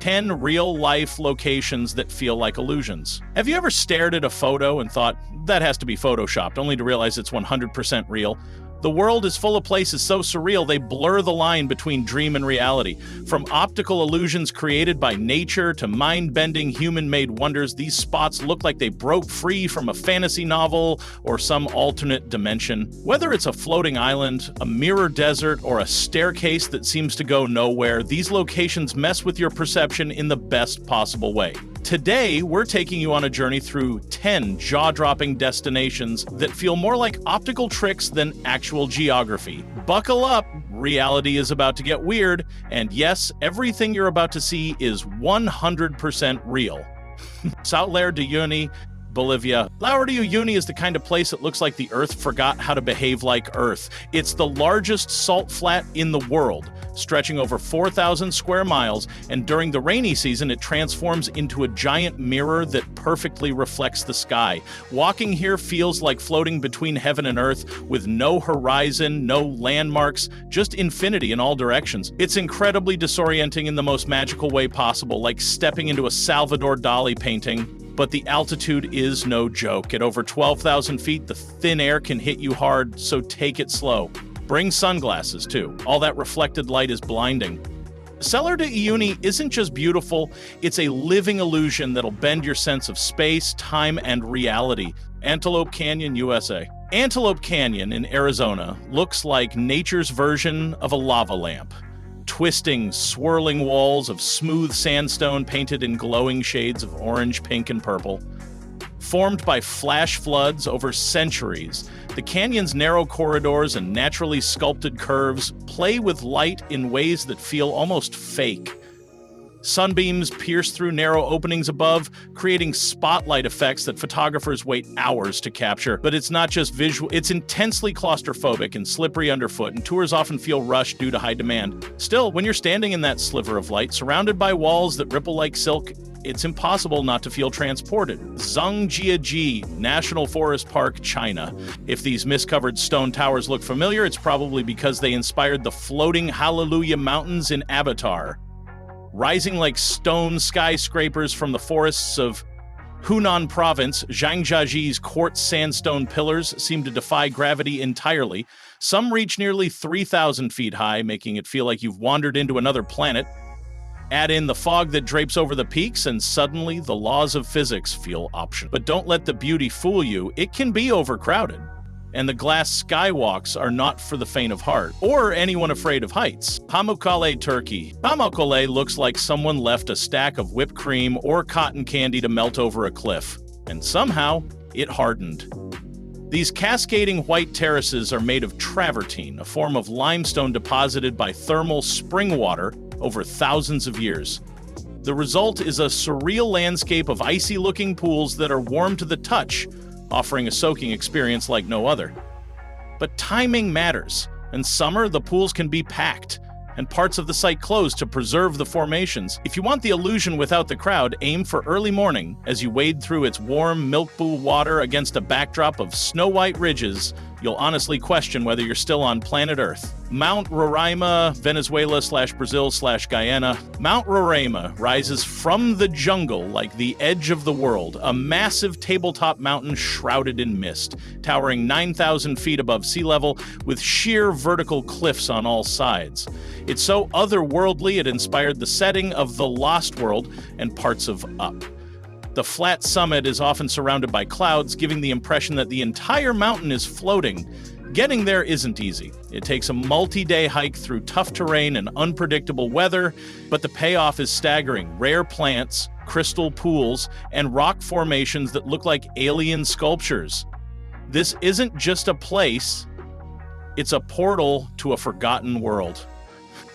10 real-life locations that feel like illusions. Have you ever stared at a photo and thought, that has to be photoshopped, only to realize it's 100% real? The world is full of places so surreal they blur the line between dream and reality. From optical illusions created by nature to mind-bending human-made wonders, these spots look like they broke free from a fantasy novel or some alternate dimension. Whether it's a floating island, a mirror desert, or a staircase that seems to go nowhere, these locations mess with your perception in the best possible way. Today, we're taking you on a journey through 10 jaw-dropping destinations that feel more like optical tricks than actual geography. Buckle up, reality is about to get weird, and yes, everything you're about to see is 100% real. Salar de Uyuni, Bolivia. Salar de Uyuni is the kind of place that looks like the Earth forgot how to behave like Earth. It's the largest salt flat in the world, stretching over 4,000 square miles, and during the rainy season, it transforms into a giant mirror that perfectly reflects the sky. Walking here feels like floating between heaven and earth, with no horizon, no landmarks, just infinity in all directions. It's incredibly disorienting in the most magical way possible, like stepping into a Salvador Dali painting. But the altitude is no joke. At over 12,000 feet, the thin air can hit you hard, so take it slow. Bring sunglasses, too. All that reflected light is blinding. Salar de Uyuni isn't just beautiful, it's a living illusion that'll bend your sense of space, time, and reality. Antelope Canyon, USA. Antelope Canyon in Arizona looks like nature's version of a lava lamp. Twisting, swirling walls of smooth sandstone painted in glowing shades of orange, pink, and purple. Formed by flash floods over centuries, the canyon's narrow corridors and naturally sculpted curves play with light in ways that feel almost fake. Sunbeams pierce through narrow openings above, creating spotlight effects that photographers wait hours to capture. But it's not just visual, it's intensely claustrophobic and slippery underfoot, and tours often feel rushed due to high demand. Still, when you're standing in that sliver of light, surrounded by walls that ripple like silk, it's impossible not to feel transported. Zhangjiajie National Forest Park, China. If these mist-covered stone towers look familiar, it's probably because they inspired the floating Hallelujah Mountains in Avatar. Rising like stone skyscrapers from the forests of Hunan Province, Zhangjiajie's quartz sandstone pillars seem to defy gravity entirely. Some reach nearly 3,000 feet high, making it feel like you've wandered into another planet. Add in the fog that drapes over the peaks, and suddenly the laws of physics feel optional. But don't let the beauty fool you, it can be overcrowded. And the glass skywalks are not for the faint of heart, or anyone afraid of heights. Pamukkale, Turkey. Pamukkale looks like someone left a stack of whipped cream or cotton candy to melt over a cliff, and somehow it hardened. These cascading white terraces are made of travertine, a form of limestone deposited by thermal spring water over thousands of years. The result is a surreal landscape of icy-looking pools that are warm to the touch, offering a soaking experience like no other. But timing matters. In summer, the pools can be packed, and parts of the site closed to preserve the formations. If you want the illusion without the crowd, aim for early morning as you wade through its warm, milk-blue water against a backdrop of snow-white ridges. You'll honestly question whether you're still on planet Earth. Mount Roraima, Venezuela/Brazil/Guyana. Mount Roraima rises from the jungle like the edge of the world, a massive tabletop mountain shrouded in mist, towering 9,000 feet above sea level with sheer vertical cliffs on all sides. It's so otherworldly it inspired the setting of The Lost World and parts of Up. The flat summit is often surrounded by clouds, giving the impression that the entire mountain is floating. Getting there isn't easy. It takes a multi-day hike through tough terrain and unpredictable weather, but the payoff is staggering. Rare plants, crystal pools, and rock formations that look like alien sculptures. This isn't just a place, it's a portal to a forgotten world.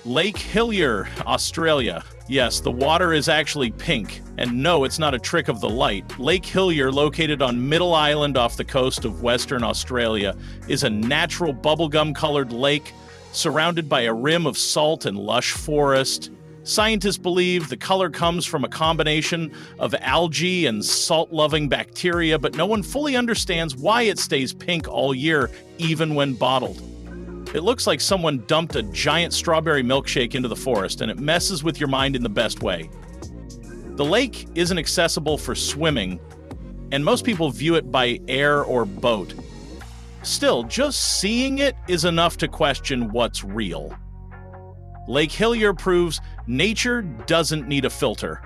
Lake Hillier, Australia. Yes, the water is actually pink. And no, it's not a trick of the light. Lake Hillier, located on Middle Island off the coast of Western Australia, is a natural bubblegum-colored lake surrounded by a rim of salt and lush forest. Scientists believe the color comes from a combination of algae and salt-loving bacteria, but no one fully understands why it stays pink all year, even when bottled. It looks like someone dumped a giant strawberry milkshake into the forest, and it messes with your mind in the best way. The lake isn't accessible for swimming, and most people view it by air or boat. Still, just seeing it is enough to question what's real. Lake Hillier proves nature doesn't need a filter,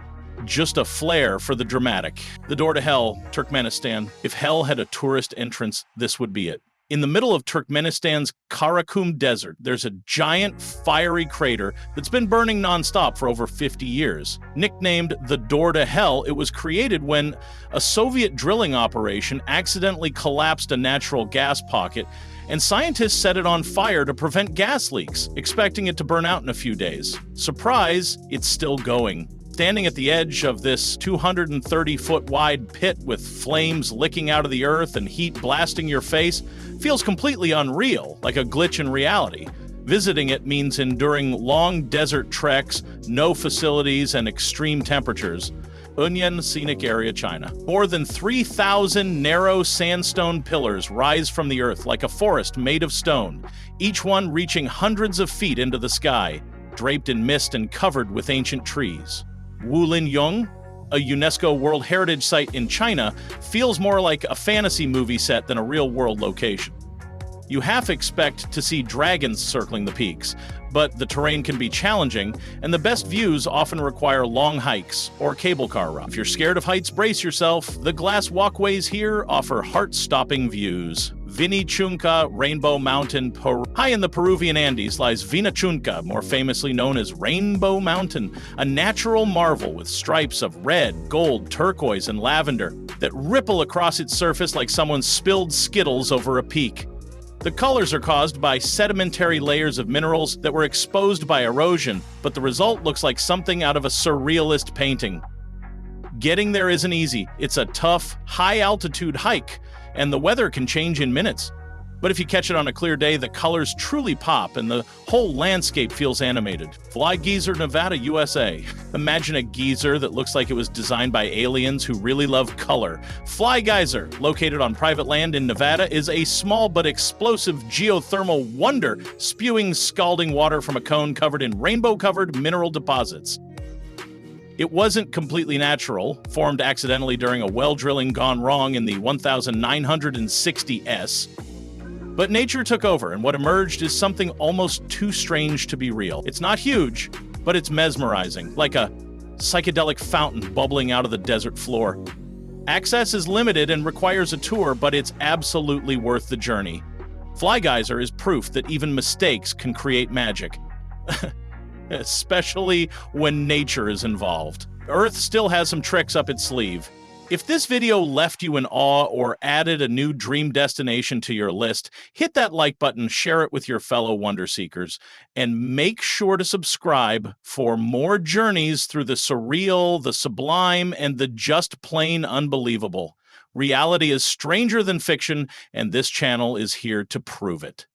just a flair for the dramatic. The door to hell, Turkmenistan. If hell had a tourist entrance, this would be it. In the middle of Turkmenistan's Karakum Desert, there's a giant fiery crater that's been burning nonstop for over 50 years. Nicknamed the Door to Hell, it was created when a Soviet drilling operation accidentally collapsed a natural gas pocket, and scientists set it on fire to prevent gas leaks, expecting it to burn out in a few days. Surprise, it's still going. Standing at the edge of this 230-foot wide pit with flames licking out of the earth and heat blasting your face feels completely unreal, like a glitch in reality. Visiting it means enduring long desert treks, no facilities, and extreme temperatures. Uyuni, Scenic area, China. More than 3,000 narrow sandstone pillars rise from the earth like a forest made of stone, each one reaching hundreds of feet into the sky, draped in mist and covered with ancient trees. Wulingyuan, a UNESCO World Heritage Site in China, feels more like a fantasy movie set than a real-world location. You half expect to see dragons circling the peaks, but the terrain can be challenging, and the best views often require long hikes or cable car rides. If you're scared of heights, brace yourself. The glass walkways here offer heart-stopping views. Vinicunca Rainbow Mountain, Peru. High in the Peruvian Andes lies Vinicunca, more famously known as Rainbow Mountain, a natural marvel with stripes of red, gold, turquoise, and lavender that ripple across its surface like someone spilled Skittles over a peak. The colors are caused by sedimentary layers of minerals that were exposed by erosion, but the result looks like something out of a surrealist painting. Getting there isn't easy. It's a tough, high-altitude hike, and the weather can change in minutes. But if you catch it on a clear day, the colors truly pop and the whole landscape feels animated. Fly Geyser, Nevada, USA. Imagine a geyser that looks like it was designed by aliens who really love color. Fly Geyser, located on private land in Nevada, is a small but explosive geothermal wonder, spewing scalding water from a cone covered in rainbow-covered mineral deposits. It wasn't completely natural, formed accidentally during a well drilling gone wrong in the 1960s. But nature took over, and what emerged is something almost too strange to be real. It's not huge, but it's mesmerizing, like a psychedelic fountain bubbling out of the desert floor. Access is limited and requires a tour, but it's absolutely worth the journey. Fly Geyser is proof that even mistakes can create magic. Especially when nature is involved. Earth still has some tricks up its sleeve. If this video left you in awe or added a new dream destination to your list, hit that like button, share it with your fellow wonder seekers, and make sure to subscribe for more journeys through the surreal, the sublime, and the just plain unbelievable. Reality is stranger than fiction, and this channel is here to prove it.